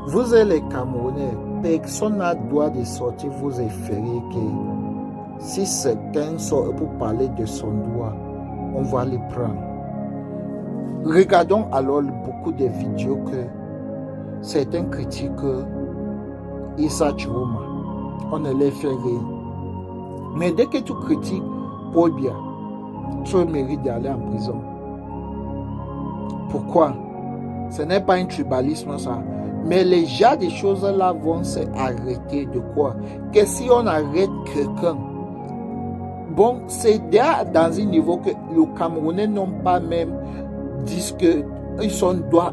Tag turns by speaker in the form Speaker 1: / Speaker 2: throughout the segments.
Speaker 1: Vous êtes les Camerounais, personne n'a droit de sortir vous effraier que si certains sortent pour parler de son droit, on va les prendre. Regardons alors beaucoup de vidéos que certains critiquent Issa Chiroma. On ne les fait rien. Mais dès que tu critiques Paul Biya, tu mérites d'aller en prison. Pourquoi? Ce n'est pas un tribalisme ça. Mais les gens des choses là vont s'arrêter de quoi? Que si on arrête quelqu'un, bon, c'est déjà dans un niveau que les Camerounais n'ont pas même dit qu'ils sont au droit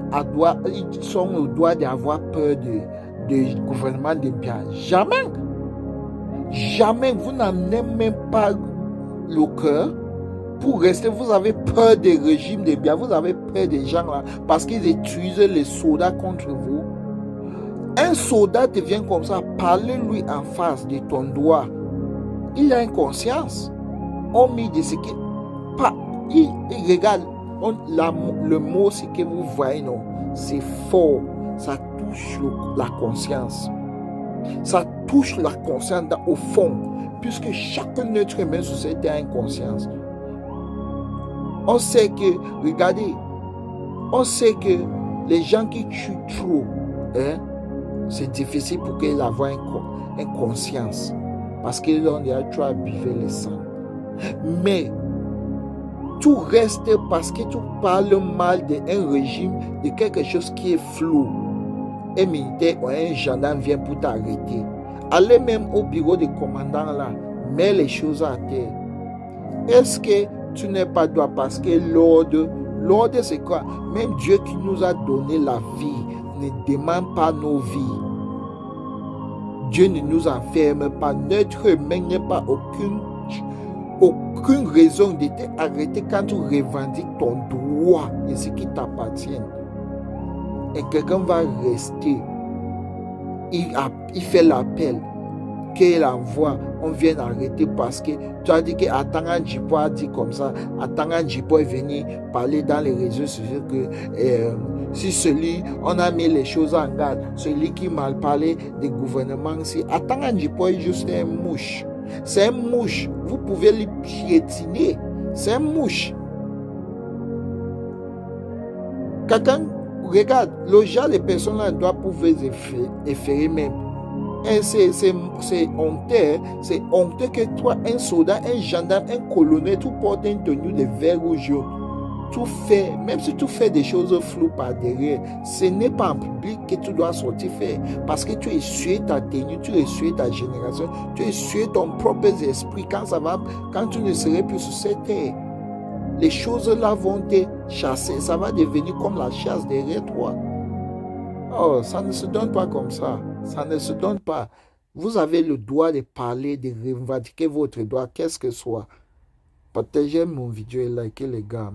Speaker 1: d'avoir peur du gouvernement de Biya. Jamais. Jamais. Vous n'amenez même pas le cœur pour rester. Vous avez peur des régimes de Biya. Vous avez peur des gens là parce qu'ils utilisent les soldats contre vous. Un soldat te vient comme ça, parle-lui en face de ton droit. Il a une conscience. On met de ce qui... Il regarde, le mot, ce que vous voyez, non, c'est fort. Ça touche la conscience. Ça touche la conscience au fond. Puisque chaque être humain sur cette terre a une conscience. On sait que, regardez, on sait que les gens qui tuent trop, c'est difficile pour qu'ils aient une conscience. Parce qu'ils ont déjà trop abusé le sang. Mais tout reste parce que tu parles mal d'un régime, de quelque chose qui est flou. Un militaire ou un gendarme vient pour t'arrêter. Allez même au bureau du commandant là, mets les choses à terre. Est-ce que tu n'es pas droit parce que l'ordre c'est quoi? Même Dieu qui nous a donné la vie ne demande pas nos vies. Dieu ne nous enferme pas. Notre humain n'a pas aucune raison de t'arrêter quand tu revendiques ton droit et ce qui t'appartient. Et quelqu'un va rester. Il fait l'appel qu'il envoie. On vient arrêter parce que tu as dit que Atanga Djipo a dit comme ça. Atanga Djipo est venu parler dans les réseaux sociaux que si on a mis les choses en garde, celui qui mal parlé des gouvernements, si Atanga Djipo est juste un mouche. C'est un mouche. Vous pouvez le piétiner. C'est un mouche. Quelqu'un, regarde, le genre de personnes là doivent pouvoir effeuiller même. Et c'est honteux. C'est honteux que toi, un soldat, un gendarme, un colonel, tu portes une tenue de vert ou jaune. Tu fais, même si tu fais des choses floues par derrière, ce n'est pas en public que tu dois sortir faire. Parce que tu essuies ta tenue, tu essuies ta génération, tu essuies ton propre esprit quand tu ne serais plus sur cette terre. Les choses là vont te chasser, ça va devenir comme la chasse derrière toi. Oh, ça ne se donne pas comme ça. Ça ne se donne pas. Vous avez le droit de parler, de revendiquer votre droit, qu'est-ce que ce soit. Partagez mon vidéo et likez les gars.